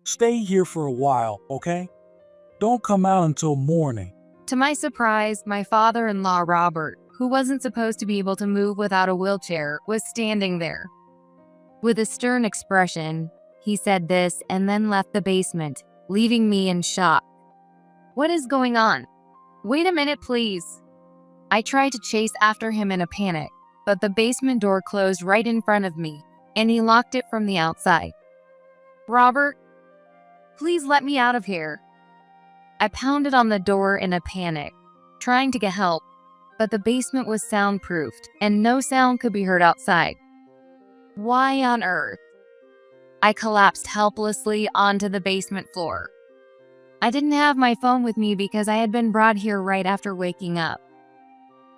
Stay here for a while, okay? Don't come out until morning. To my surprise, my father-in-law, Robert, who wasn't supposed to be able to move without a wheelchair, was standing there. With a stern expression, he said this and then left the basement, leaving me in shock. What is going on? Wait a minute, please. I tried to chase after him in a panic, but the basement door closed right in front of me, and he locked it from the outside. Robert, please let me out of here. I pounded on the door in a panic, trying to get help, but the basement was soundproofed, and no sound could be heard outside. Why on earth? I collapsed helplessly onto the basement floor. I didn't have my phone with me because I had been brought here right after waking up.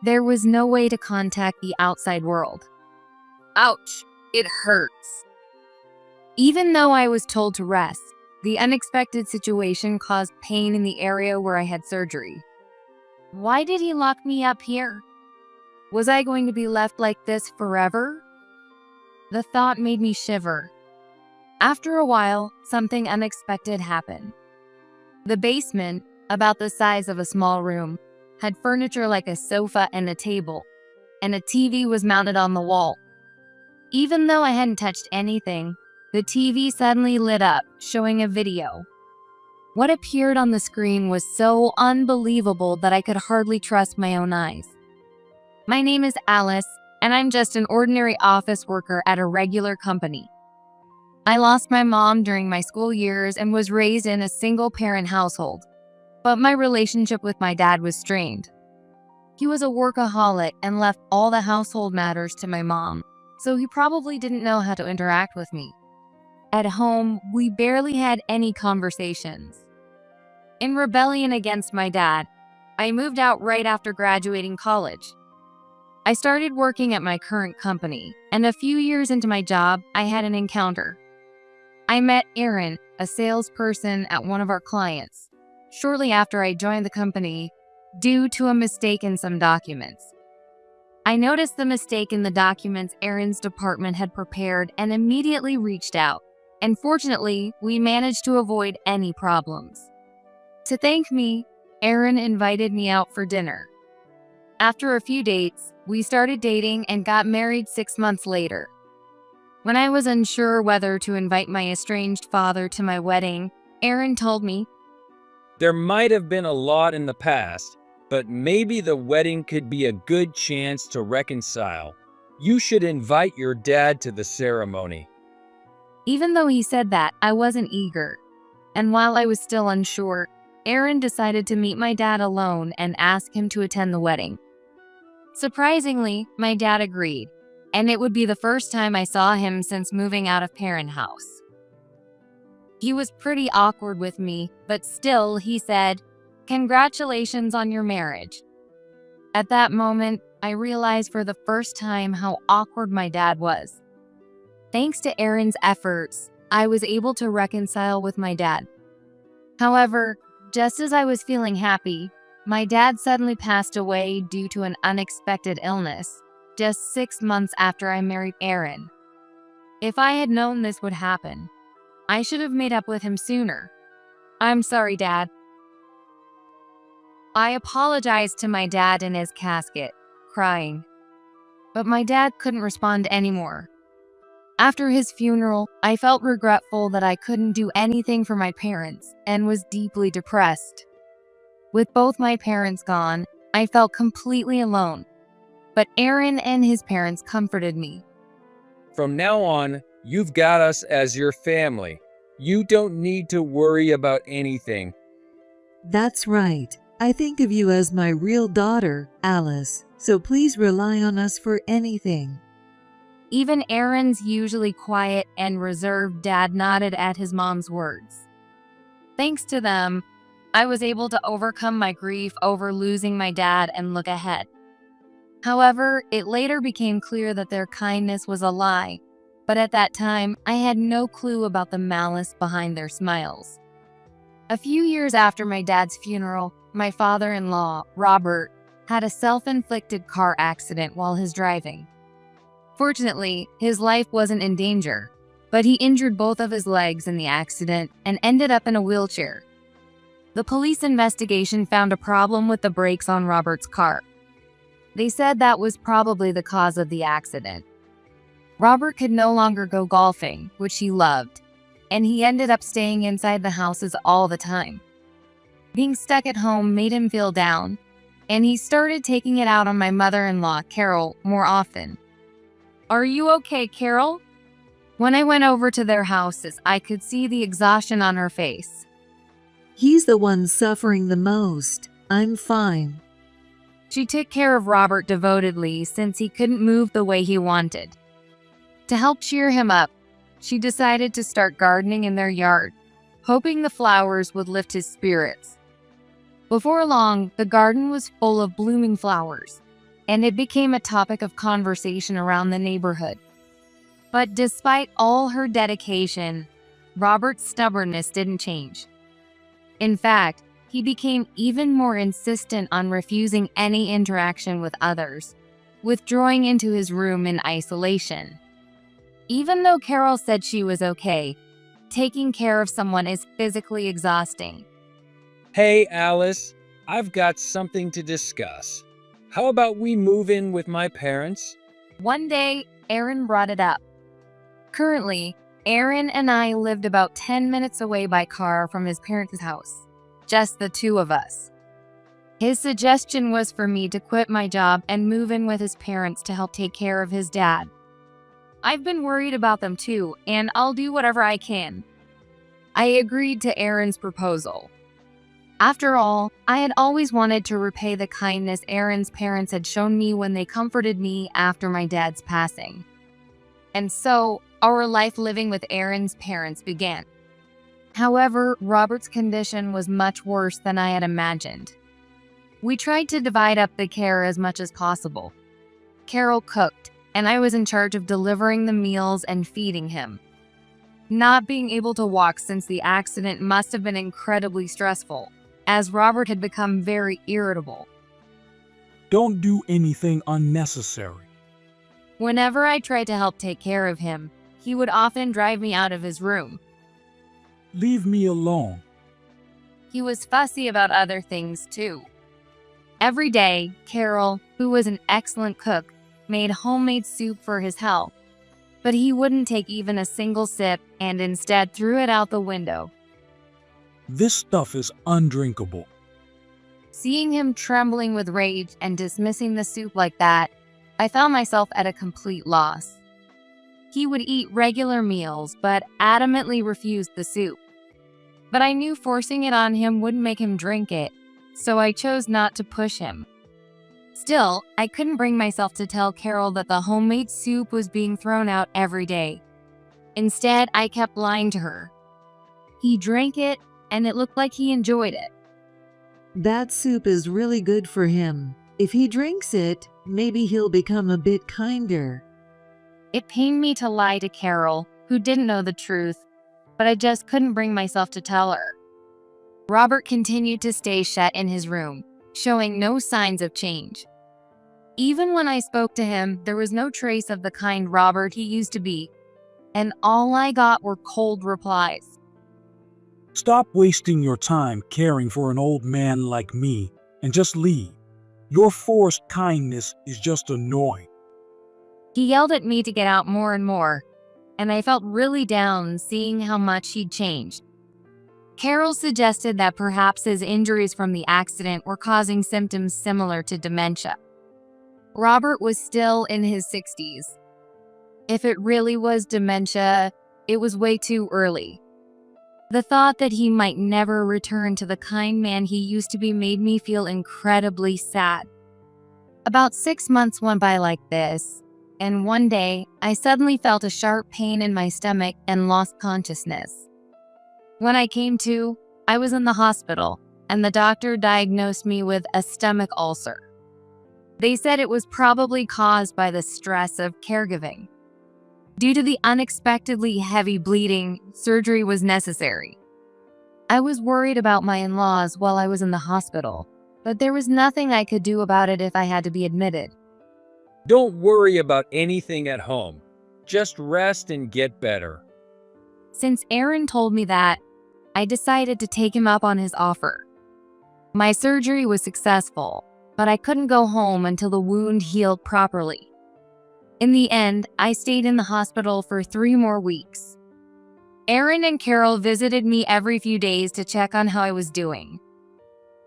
There was no way to contact the outside world. Ouch, it hurts. Even though I was told to rest, the unexpected situation caused pain in the area where I had surgery. Why did he lock me up here? Was I going to be left like this forever? The thought made me shiver. After a while, something unexpected happened. The basement, about the size of a small room, had furniture like a sofa and a table, and a TV was mounted on the wall. Even though I hadn't touched anything, the TV suddenly lit up, showing a video. What appeared on the screen was so unbelievable that I could hardly trust my own eyes. My name is Alice, and I'm just an ordinary office worker at a regular company. I lost my mom during my school years and was raised in a single-parent household, but my relationship with my dad was strained. He was a workaholic and left all the household matters to my mom, so he probably didn't know how to interact with me. At home, we barely had any conversations. In rebellion against my dad, I moved out right after graduating college. I started working at my current company, and a few years into my job, I had an encounter. I met Aaron, a salesperson at one of our clients, shortly after I joined the company due to a mistake in some documents. I noticed the mistake in the documents Aaron's department had prepared and immediately reached out, and fortunately, we managed to avoid any problems. To thank me, Aaron invited me out for dinner. After a few dates, we started dating and got married 6 months later. When I was unsure whether to invite my estranged father to my wedding, Aaron told me, There might have been a lot in the past, but maybe the wedding could be a good chance to reconcile. You should invite your dad to the ceremony. Even though he said that, I wasn't eager. And while I was still unsure, Aaron decided to meet my dad alone and ask him to attend the wedding. Surprisingly, my dad agreed, and it would be the first time I saw him since moving out of parent house. He was pretty awkward with me, but still, he said, "Congratulations on your marriage." At that moment, I realized for the first time how awkward my dad was. Thanks to Aaron's efforts, I was able to reconcile with my dad. However, just as I was feeling happy, my dad suddenly passed away due to an unexpected illness, just 6 months after I married Aaron. If I had known this would happen, I should have made up with him sooner. I'm sorry, Dad. I apologized to my dad in his casket, crying. But my dad couldn't respond anymore. After his funeral, I felt regretful that I couldn't do anything for my parents and was deeply depressed. With both my parents gone, I felt completely alone. But Aaron and his parents comforted me. From now on, you've got us as your family. You don't need to worry about anything. That's right. I think of you as my real daughter, Alice, so please rely on us for anything. Even Aaron's usually quiet and reserved dad nodded at his mom's words. Thanks to them, I was able to overcome my grief over losing my dad and look ahead. However, it later became clear that their kindness was a lie, but at that time, I had no clue about the malice behind their smiles. A few years after my dad's funeral, my father-in-law, Robert, had a self-inflicted car accident while he's driving. Fortunately, his life wasn't in danger, but he injured both of his legs in the accident and ended up in a wheelchair. The police investigation found a problem with the brakes on Robert's car. They said that was probably the cause of the accident. Robert could no longer go golfing, which he loved, and he ended up staying inside the houses all the time. Being stuck at home made him feel down, and he started taking it out on my mother-in-law, Carol, more often. "Are you okay, Carol?" When I went over to their houses, I could see the exhaustion on her face. He's the one suffering the most. I'm fine. She took care of Robert devotedly since he couldn't move the way he wanted. To help cheer him up, she decided to start gardening in their yard, hoping the flowers would lift his spirits. Before long, the garden was full of blooming flowers, and it became a topic of conversation around the neighborhood. But despite all her dedication, Robert's stubbornness didn't change. In fact, he became even more insistent on refusing any interaction with others, withdrawing into his room in isolation. Even though Carol said she was okay, taking care of someone is physically exhausting. Hey, Alice, I've got something to discuss. How about we move in with my parents? One day, Aaron brought it up. Currently, Aaron and I lived about 10 minutes away by car from his parents' house, just the two of us. His suggestion was for me to quit my job and move in with his parents to help take care of his dad. I've been worried about them too, and I'll do whatever I can. I agreed to Aaron's proposal. After all, I had always wanted to repay the kindness Aaron's parents had shown me when they comforted me after my dad's passing. And so, our life living with Aaron's parents began. However, Robert's condition was much worse than I had imagined. We tried to divide up the care as much as possible. Carol cooked, and I was in charge of delivering the meals and feeding him. Not being able to walk since the accident must have been incredibly stressful, as Robert had become very irritable. Don't do anything unnecessary. Whenever I tried to help take care of him, he would often drive me out of his room. Leave me alone. He was fussy about other things too. Every day, Carol, who was an excellent cook, made homemade soup for his health, but he wouldn't take even a single sip and instead threw it out the window. This stuff is undrinkable. Seeing him trembling with rage and dismissing the soup like that, I found myself at a complete loss. He would eat regular meals, but adamantly refused the soup. But I knew forcing it on him wouldn't make him drink it, so I chose not to push him. Still, I couldn't bring myself to tell Carol that the homemade soup was being thrown out every day. Instead, I kept lying to her. He drank it, and it looked like he enjoyed it. That soup is really good for him. If he drinks it, maybe he'll become a bit kinder. It pained me to lie to Carol, who didn't know the truth, but I just couldn't bring myself to tell her. Robert continued to stay shut in his room, showing no signs of change. Even when I spoke to him, there was no trace of the kind Robert he used to be, and all I got were cold replies. Stop wasting your time caring for an old man like me and just leave. Your forced kindness is just annoying. He yelled at me to get out more and more, and I felt really down seeing how much he'd changed. Carol suggested that perhaps his injuries from the accident were causing symptoms similar to dementia. Robert was still in his 60s. If it really was dementia, it was way too early. The thought that he might never return to the kind man he used to be made me feel incredibly sad. About 6 months went by like this, and one day, I suddenly felt a sharp pain in my stomach and lost consciousness. When I came to, I was in the hospital, and the doctor diagnosed me with a stomach ulcer. They said it was probably caused by the stress of caregiving. Due to the unexpectedly heavy bleeding, surgery was necessary. I was worried about my in-laws while I was in the hospital, but there was nothing I could do about it if I had to be admitted. Don't worry about anything at home. Just rest and get better. Since Aaron told me that, I decided to take him up on his offer. My surgery was successful, but I couldn't go home until the wound healed properly. In the end, I stayed in the hospital for 3 more weeks. Aaron and Carol visited me every few days to check on how I was doing.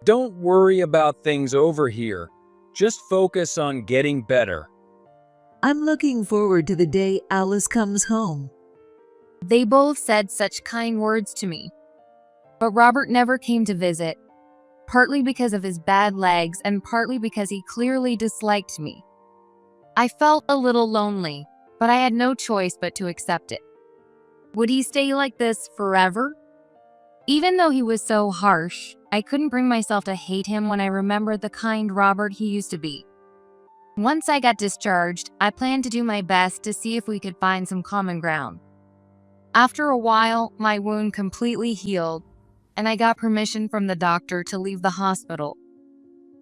Don't worry about things over here. Just focus on getting better. I'm looking forward to the day Alice comes home. They both said such kind words to me. But Robert never came to visit, partly because of his bad legs and partly because he clearly disliked me. I felt a little lonely, but I had no choice but to accept it. Would he stay like this forever? Even though he was so harsh, I couldn't bring myself to hate him when I remembered the kind Robert he used to be. Once I got discharged, I planned to do my best to see if we could find some common ground. After a while, my wound completely healed, and I got permission from the doctor to leave the hospital.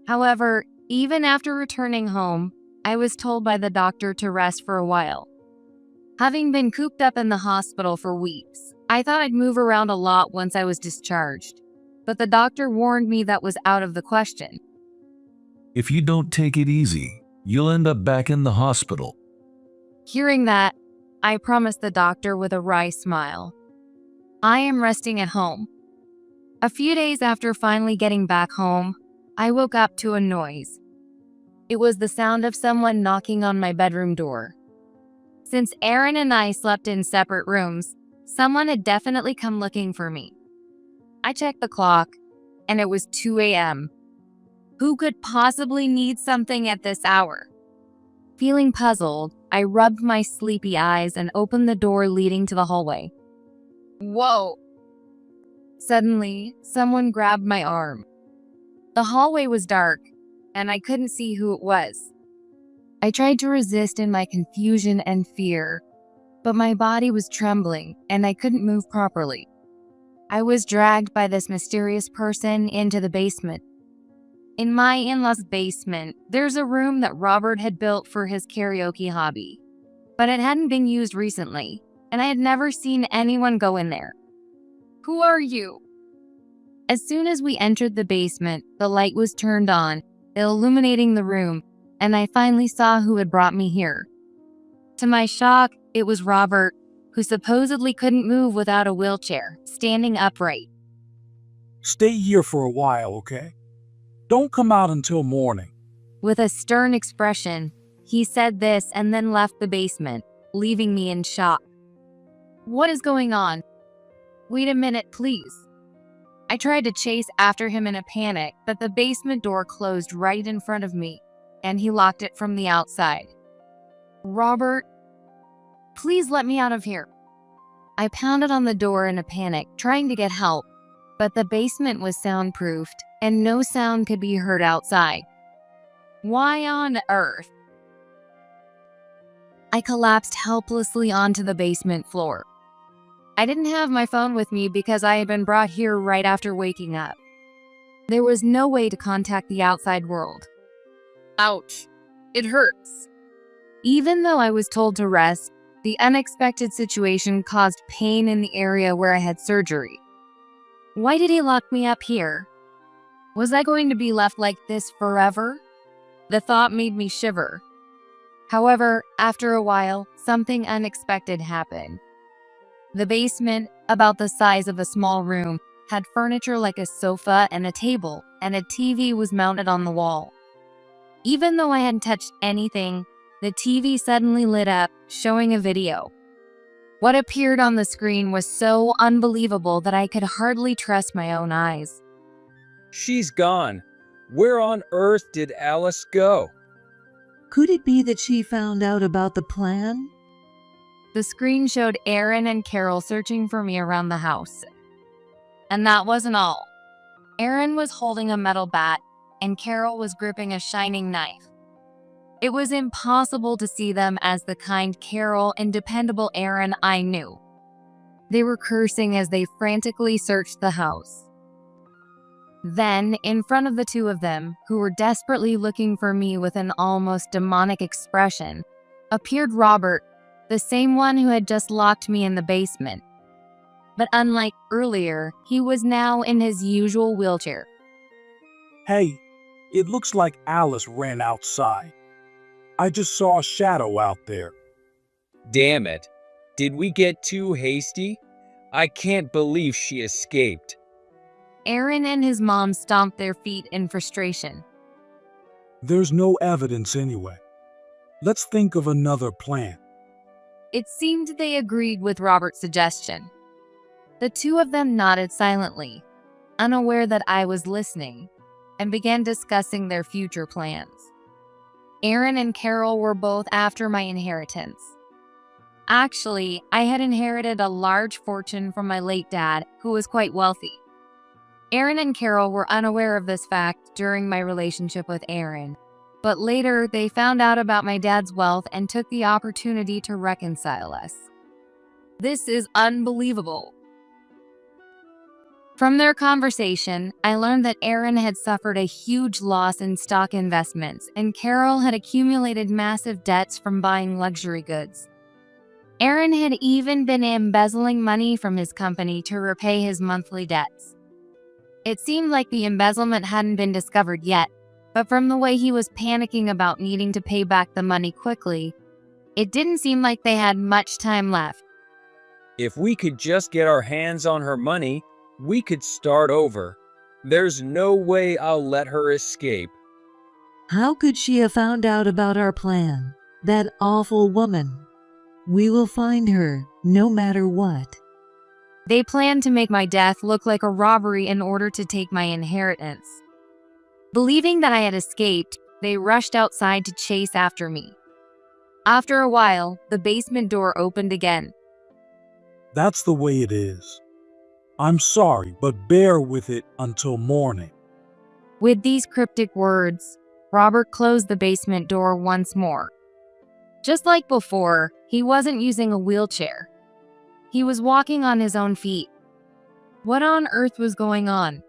However, even after returning home, I was told by the doctor to rest for a while. Having been cooped up in the hospital for weeks, I thought I'd move around a lot once I was discharged, but the doctor warned me that was out of the question. If you don't take it easy, you'll end up back in the hospital. Hearing that, I promised the doctor with a wry smile. I am resting at home. A few days after finally getting back home, I woke up to a noise. It was the sound of someone knocking on my bedroom door. Since Aaron and I slept in separate rooms, someone had definitely come looking for me. I checked the clock, and it was 2 a.m. Who could possibly need something at this hour? Feeling puzzled, I rubbed my sleepy eyes and opened the door leading to the hallway. Whoa! Suddenly, someone grabbed my arm. The hallway was dark, and I couldn't see who it was. I tried to resist in my confusion and fear, but my body was trembling and I couldn't move properly. I was dragged by this mysterious person into the basement. In my in-laws' basement, there's a room that Robert had built for his karaoke hobby, but it hadn't been used recently, and I had never seen anyone go in there. Who are you? As soon as we entered the basement, the light was turned on, illuminating the room, and I finally saw who had brought me here. To my shock, it was Robert, who supposedly couldn't move without a wheelchair, standing upright. Stay here for a while, okay? Don't come out until morning. With a stern expression, he said this and then left the basement, leaving me in shock. What is going on? Wait a minute, please. I tried to chase after him in a panic, but the basement door closed right in front of me, and he locked it from the outside. Robert, please let me out of here. I pounded on the door in a panic, trying to get help, but the basement was soundproofed, and no sound could be heard outside. Why on earth? I collapsed helplessly onto the basement floor. I didn't have my phone with me because I had been brought here right after waking up. There was no way to contact the outside world. Ouch. It hurts. Even though I was told to rest, the unexpected situation caused pain in the area where I had surgery. Why did he lock me up here? Was I going to be left like this forever? The thought made me shiver. However, after a while, something unexpected happened. The basement, about the size of a small room, had furniture like a sofa and a table, and a TV was mounted on the wall. Even though I hadn't touched anything, the TV suddenly lit up, showing a video. What appeared on the screen was so unbelievable that I could hardly trust my own eyes. She's gone. Where on earth did Alice go? Could it be that she found out about the plan? The screen showed Aaron and Carol searching for me around the house. And that wasn't all. Aaron was holding a metal bat, and Carol was gripping a shining knife. It was impossible to see them as the kind Carol and dependable Aaron I knew. They were cursing as they frantically searched the house. Then, in front of the two of them, who were desperately looking for me with an almost demonic expression, appeared Robert, the same one who had just locked me in the basement. but unlike earlier, he was now in his usual wheelchair. Hey, it looks like Alice ran outside. I just saw a shadow out there. Damn it. Did we get too hasty? I can't believe she escaped. Aaron and his mom stomped their feet in frustration. There's no evidence anyway. Let's think of another plan. It seemed they agreed with Robert's suggestion. The two of them nodded silently, unaware that I was listening, and began discussing their future plans. Aaron and Carol were both after my inheritance. Actually, I had inherited a large fortune from my late dad, who was quite wealthy. Aaron and Carol were unaware of this fact during my relationship with Aaron, but later they found out about my dad's wealth and took the opportunity to reconcile us. This is unbelievable. From their conversation, I learned that Aaron had suffered a huge loss in stock investments, and Carol had accumulated massive debts from buying luxury goods. Aaron had even been embezzling money from his company to repay his monthly debts. It seemed like the embezzlement hadn't been discovered yet, but from the way he was panicking about needing to pay back the money quickly, it didn't seem like they had much time left. If we could just get our hands on her money, we could start over. There's no way I'll let her escape. How could she have found out about our plan? That awful woman. We will find her, no matter what. They planned to make my death look like a robbery in order to take my inheritance. Believing that I had escaped, they rushed outside to chase after me. After a while, the basement door opened again. That's the way it is. I'm sorry, but bear with it until morning. With these cryptic words, Robert closed the basement door once more. Just like before, he wasn't using a wheelchair. He was walking on his own feet. What on earth was going on?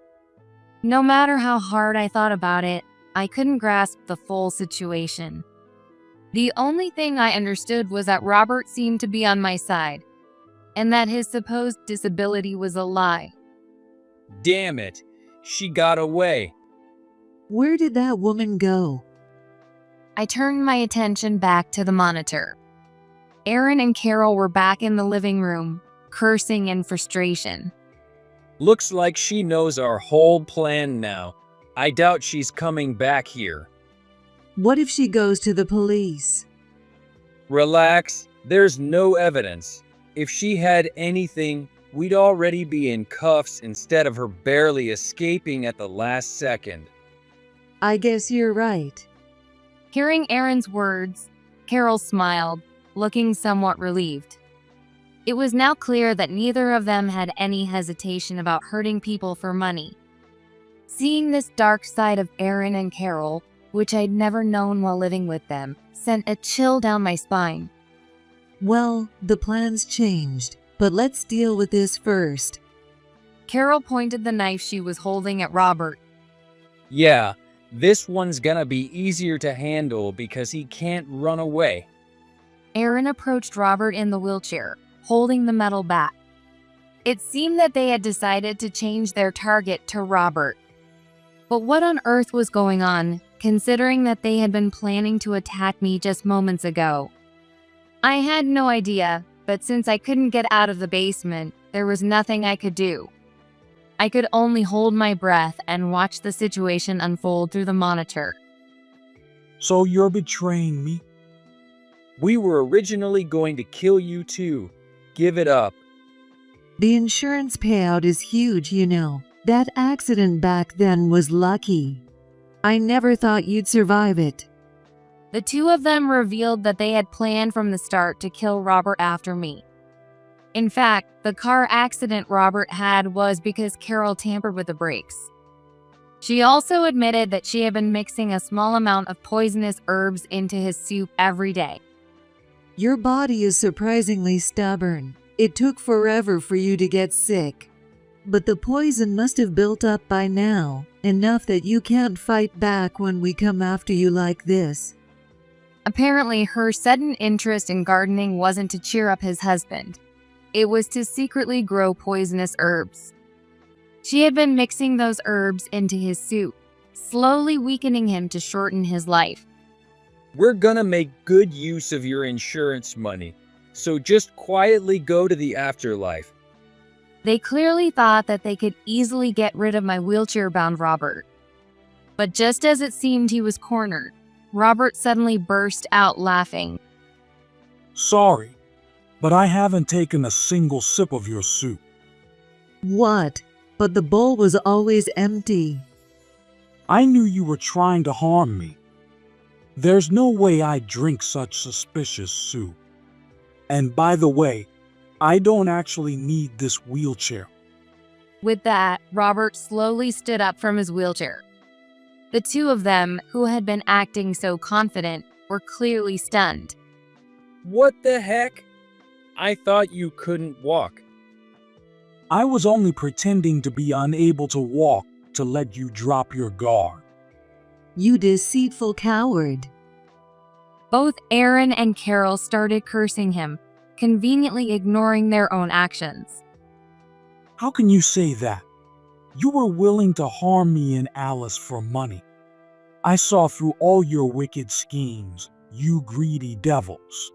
No matter how hard I thought about it, I couldn't grasp the full situation. The only thing I understood was that Robert seemed to be on my side, and that his supposed disability was a lie. Damn it, she got away. Where did that woman go? I turned my attention back to the monitor. Aaron and Carol were back in the living room, cursing in frustration. Looks like she knows our whole plan now. I doubt she's coming back here. What if she goes to the police? Relax, there's no evidence. If she had anything, we'd already be in cuffs instead of her barely escaping at the last second. I guess you're right. Hearing Aaron's words, Carol smiled, looking somewhat relieved. It was now clear that neither of them had any hesitation about hurting people for money. Seeing this dark side of Aaron and Carol, which I'd never known while living with them, sent a chill down my spine. Well, the plan's changed, but let's deal with this first. Carol pointed the knife she was holding at Robert. Yeah, this one's gonna be easier to handle because he can't run away. Aaron approached Robert in the wheelchair, holding the metal bat. It seemed that they had decided to change their target to Robert. But what on earth was going on, considering that they had been planning to attack me just moments ago? I had no idea, but since I couldn't get out of the basement, there was nothing I could do. I could only hold my breath and watch the situation unfold through the monitor. So you're betraying me? We were originally going to kill you too. Give it up. The insurance payout is huge, you know. That accident back then was lucky. I never thought you'd survive it. The two of them revealed that they had planned from the start to kill Robert after me. In fact, the car accident Robert had was because Carol tampered with the brakes. She also admitted that she had been mixing a small amount of poisonous herbs into his soup every day. Your body is surprisingly stubborn. It took forever for you to get sick. But the poison must have built up by now, enough that you can't fight back when we come after you like this. Apparently, her sudden interest in gardening wasn't to cheer up his husband. It was to secretly grow poisonous herbs. She had been mixing those herbs into his soup, slowly weakening him to shorten his life. We're gonna make good use of your insurance money, so just quietly go to the afterlife. They clearly thought that they could easily get rid of my wheelchair-bound Robert. But just as it seemed he was cornered, Robert suddenly burst out laughing. Sorry, but I haven't taken a single sip of your soup. What? But the bowl was always empty. I knew you were trying to harm me. There's no way I'd drink such suspicious soup. And by the way, I don't actually need this wheelchair. With that, Robert slowly stood up from his wheelchair. The two of them, who had been acting so confident, were clearly stunned. What the heck? I thought you couldn't walk. I was only pretending to be unable to walk to let you drop your guard. You deceitful coward. Both Aaron and Carol started cursing him, conveniently ignoring their own actions. How can you say that? You were willing to harm me and Alice for money. I saw through all your wicked schemes, you greedy devils.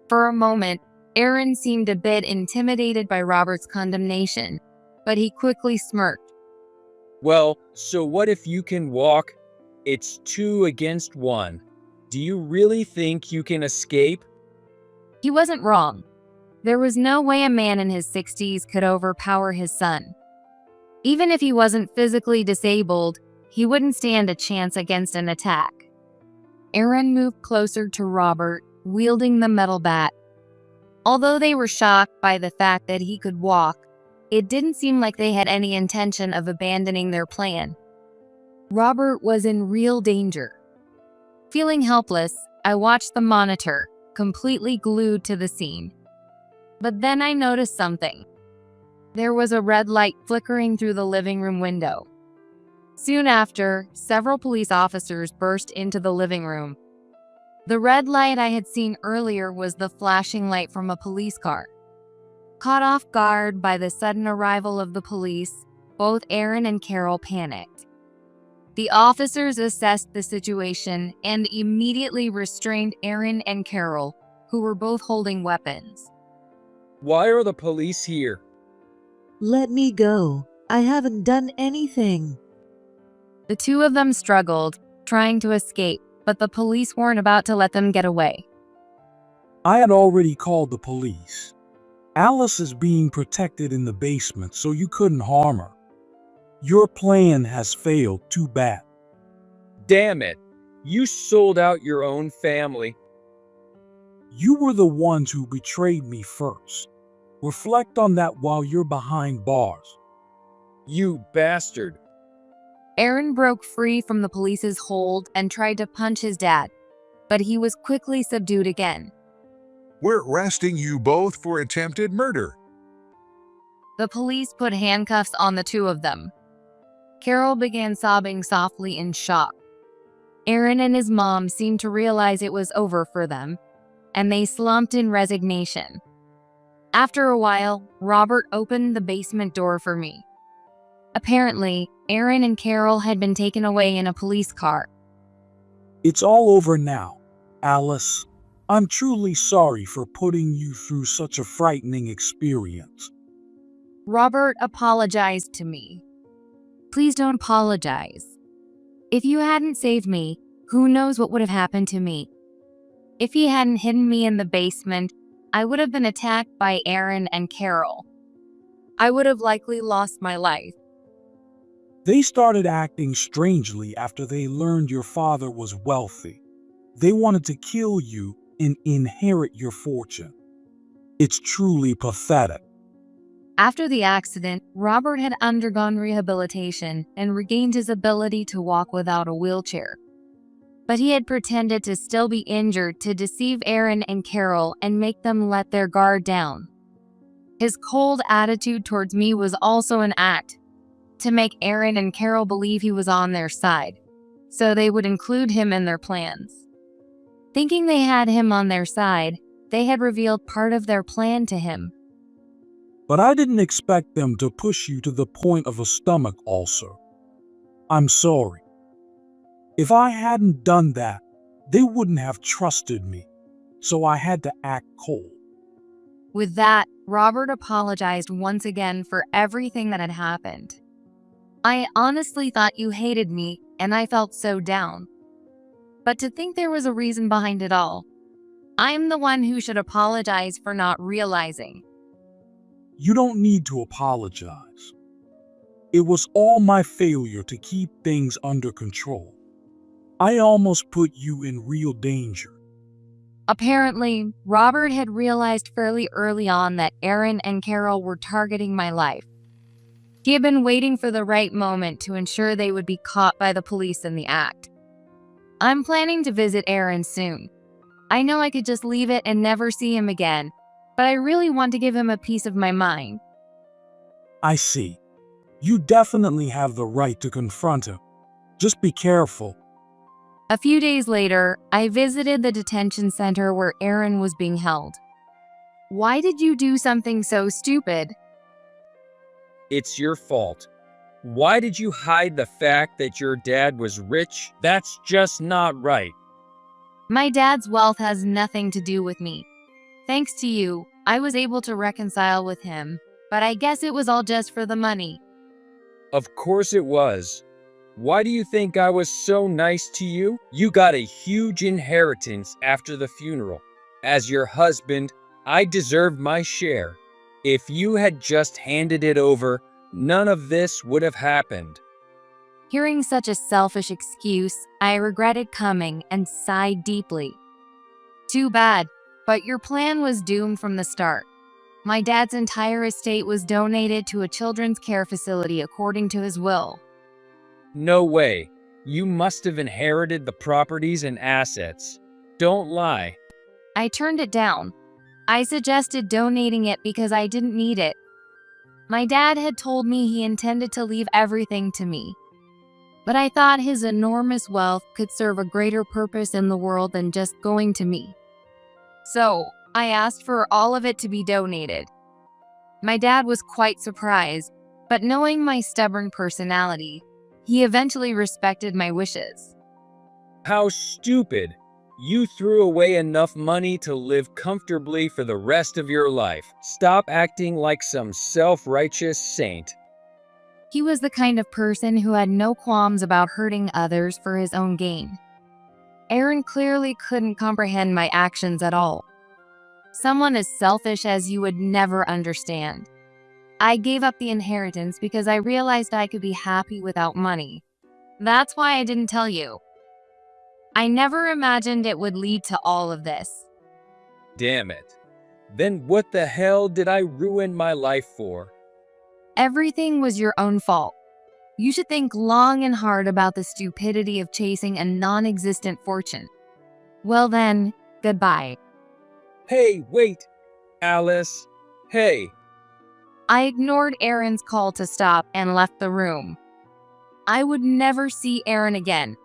For a moment, Aaron seemed a bit intimidated by Robert's condemnation, but he quickly smirked. Well, so what if you can walk? It's 2 against 1. Do you really think you can escape? He wasn't wrong. There was no way a man in his 60s could overpower his son. Even if he wasn't physically disabled, he wouldn't stand a chance against an attack. Aaron moved closer to Robert, wielding the metal bat. Although they were shocked by the fact that he could walk, it didn't seem like they had any intention of abandoning their plan. Robert was in real danger. Feeling helpless, I watched the monitor, completely glued to the scene. But then I noticed something. There was a red light flickering through the living room window. Soon after, several police officers burst into the living room. The red light I had seen earlier was the flashing light from a police car. Caught off guard by the sudden arrival of the police, both Aaron and Carol panicked. The officers assessed the situation and immediately restrained Aaron and Carol, who were both holding weapons. Why are the police here? Let me go. I haven't done anything. The two of them struggled, trying to escape, but the police weren't about to let them get away. I had already called the police. Alice is being protected in the basement, so you couldn't harm her. Your plan has failed too bad. Damn it! You sold out your own family. You were the ones who betrayed me first. Reflect on that while you're behind bars. You bastard. Aaron broke free from the police's hold and tried to punch his dad, but he was quickly subdued again. We're arresting you both for attempted murder. The police put handcuffs on the two of them. Carol began sobbing softly in shock. Aaron and his mom seemed to realize it was over for them, and they slumped in resignation. After a while, Robert opened the basement door for me. Apparently, Aaron and Carol had been taken away in a police car. It's all over now, Alice. I'm truly sorry for putting you through such a frightening experience. Robert apologized to me. Please don't apologize. If you hadn't saved me, who knows what would have happened to me? If he hadn't hidden me in the basement, I would have been attacked by Aaron and Carol. I would have likely lost my life. They started acting strangely after they learned your father was wealthy. They wanted to kill you and inherit your fortune. It's truly pathetic. After the accident, Robert had undergone rehabilitation and regained his ability to walk without a wheelchair. But he had pretended to still be injured to deceive Aaron and Carol and make them let their guard down. His cold attitude towards me was also an act to make Aaron and Carol believe he was on their side, so they would include him in their plans. Thinking they had him on their side, they had revealed part of their plan to him, but I didn't expect them to push you to the point of a stomach ulcer. I'm sorry. If I hadn't done that, they wouldn't have trusted me, so I had to act cold. With that, Robert apologized once again for everything that had happened. I honestly thought you hated me, and I felt so down. But to think there was a reason behind it all, I'm the one who should apologize for not realizing. You don't need to apologize. It was all my failure to keep things under control. I almost put you in real danger. Apparently, Robert had realized fairly early on that Aaron and Carol were targeting my life. He had been waiting for the right moment to ensure they would be caught by the police in the act. I'm planning to visit Aaron soon. I know I could just leave it and never see him again, but I really want to give him a piece of my mind. I see. You definitely have the right to confront him. Just be careful. A few days later, I visited the detention center where Aaron was being held. Why did you do something so stupid? It's your fault. Why did you hide the fact that your dad was rich? That's just not right. My dad's wealth has nothing to do with me. Thanks to you, I was able to reconcile with him, but I guess it was all just for the money. Of course it was. Why do you think I was so nice to you? You got a huge inheritance after the funeral. As your husband, I deserved my share. If you had just handed it over, none of this would have happened. Hearing such a selfish excuse, I regretted coming and sighed deeply. Too bad, but your plan was doomed from the start. My dad's entire estate was donated to a children's care facility according to his will. No way. You must have inherited the properties and assets. Don't lie. I turned it down. I suggested donating it because I didn't need it. My dad had told me he intended to leave everything to me. But I thought his enormous wealth could serve a greater purpose in the world than just going to me. So, I asked for all of it to be donated. My dad was quite surprised, but knowing my stubborn personality, he eventually respected my wishes. How stupid. You threw away enough money to live comfortably for the rest of your life. Stop acting like some self-righteous saint. He was the kind of person who had no qualms about hurting others for his own gain. Aaron clearly couldn't comprehend my actions at all. Someone as selfish as you would never understand. I gave up the inheritance because I realized I could be happy without money. That's why I didn't tell you. I never imagined it would lead to all of this. Damn it. Then what the hell did I ruin my life for? Everything was your own fault. You should think long and hard about the stupidity of chasing a non-existent fortune. Well then, goodbye. Hey, wait. Alice. Hey. I ignored Aaron's call to stop and left the room. I would never see Aaron again.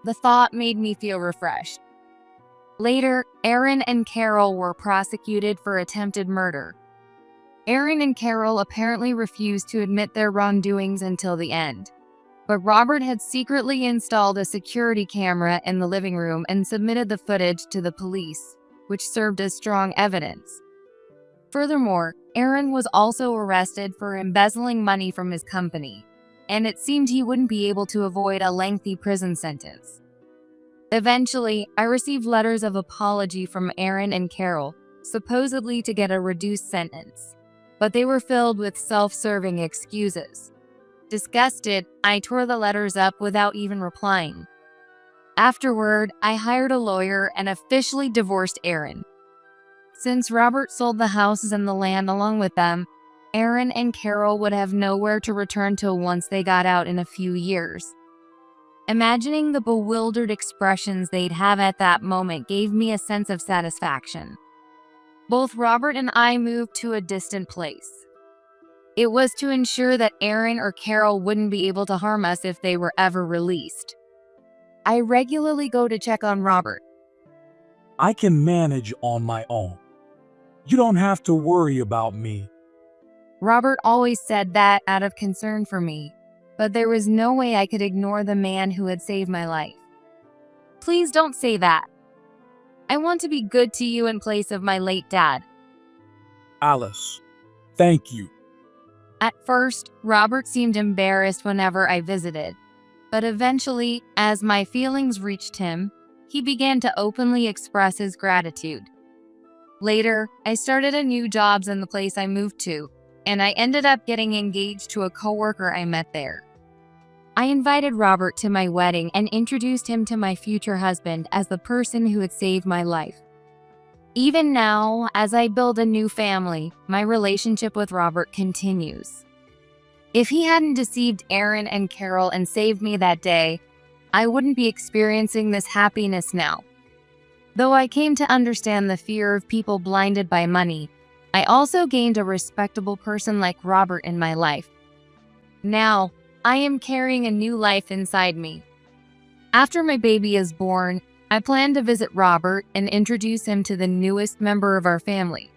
The thought made me feel refreshed. Later, Aaron and Carol were prosecuted for attempted murder. Aaron and Carol apparently refused to admit their wrongdoings until the end. But Robert had secretly installed a security camera in the living room and submitted the footage to the police, which served as strong evidence. Furthermore, Aaron was also arrested for embezzling money from his company, and it seemed he wouldn't be able to avoid a lengthy prison sentence. Eventually, I received letters of apology from Aaron and Carol, supposedly to get a reduced sentence, but they were filled with self-serving excuses. Disgusted, I tore the letters up without even replying. Afterward, I hired a lawyer and officially divorced Aaron. Since Robert sold the houses and the land along with them, Aaron and Carol would have nowhere to return to once they got out in a few years. Imagining the bewildered expressions they'd have at that moment gave me a sense of satisfaction. Both Robert and I moved to a distant place. It was to ensure that Aaron or Carol wouldn't be able to harm us if they were ever released. I regularly go to check on Robert. I can manage on my own. You don't have to worry about me. Robert always said that out of concern for me, but there was no way I could ignore the man who had saved my life. Please don't say that. I want to be good to you in place of my late dad. Alice, thank you. At first, Robert seemed embarrassed whenever I visited, but eventually, as my feelings reached him, he began to openly express his gratitude. Later, I started a new job in the place I moved to, and I ended up getting engaged to a coworker I met there. I invited Robert to my wedding and introduced him to my future husband as the person who had saved my life. Even now, as I build a new family, my relationship with Robert continues. If he hadn't deceived Aaron and Carol and saved me that day, I wouldn't be experiencing this happiness now. Though I came to understand the fear of people blinded by money, I also gained a respectable person like Robert in my life. Now, I am carrying a new life inside me. After my baby is born, I plan to visit Robert and introduce him to the newest member of our family.